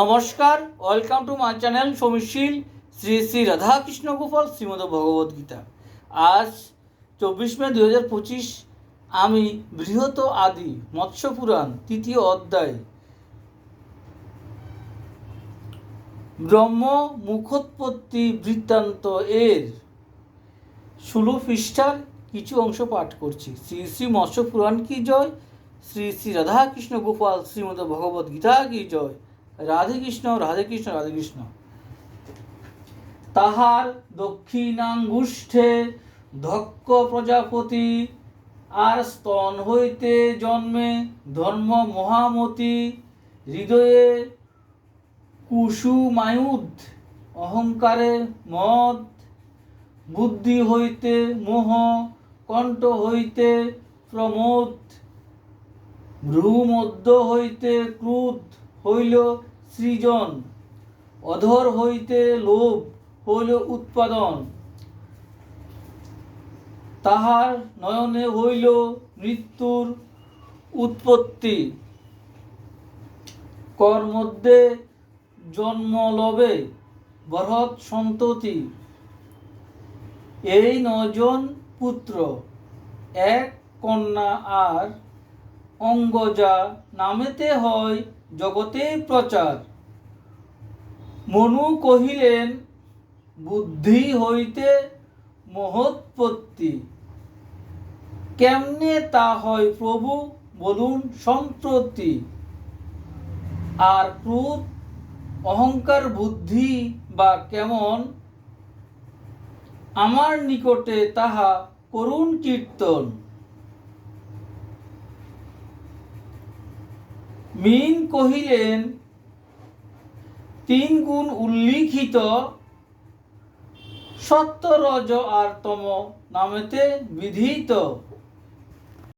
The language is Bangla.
নমস্কার, ওয়েলকাম টু মাই চ্যানেল সমীশীল শ্রী শ্রী রাধাকৃষ্ণ গোপাল শ্রীমদ ভগবদ্গীতা। আজ 24 মে 2025 আমি বৃহৎ আদি মৎস্য পুরাণ 3য় অধ্যায় ব্রহ্ম মুখোৎপত্তি বৃত্তান্ত এর 16 পৃষ্ঠার কিছু অংশ পাঠ করছি। শ্রী শ্রী মৎস্য পুরাণ কি জয়, শ্রী শ্রী রাধাকৃষ্ণ গোপাল শ্রীমদ ভগবদ্গীতা কি জয়। রাধে কৃষ্ণ রাধে কৃষ্ণ রাধে কৃষ্ণ। তাহার দক্ষিণাঙ্গুষ্ঠে দক্ষ প্রজাপতি, আর স্তন হইতে জন্মে ধর্ম মহামতি। হৃদয়ে কুসুমায়ুধ, অহংকারে মদ। বুদ্ধি হইতে মোহ, কণ্ঠ হইতে প্রমোদ। ভ্রূমধ্য হইতে ক্রোধ হইল সৃজন। অধর হইতে লোভ হইল উৎপাদন। তাহার নয়নে হইল মৃত্যুর উৎপত্তি। কর মধ্যে জন্ম লবে বৃহৎ সন্ততি। এই 9 জন পুত্র, এক কন্যা আর অঙ্গজা, নামেতে হয় জগতে প্রচার। মনু কহিলেন, বুদ্ধি হইতে মহোৎপত্তি। কেমনে তা হয় প্রভু বলুন সম্প্রতি। আর ক্রোধ অহংকার বুদ্ধি বা কেমন, আমার নিকটে তাহা করুণ কীর্তন। মিন কহিলেন, 3 গুণ উল্লিখিত। সত্য রজ আর তম নামেতে বিধিত।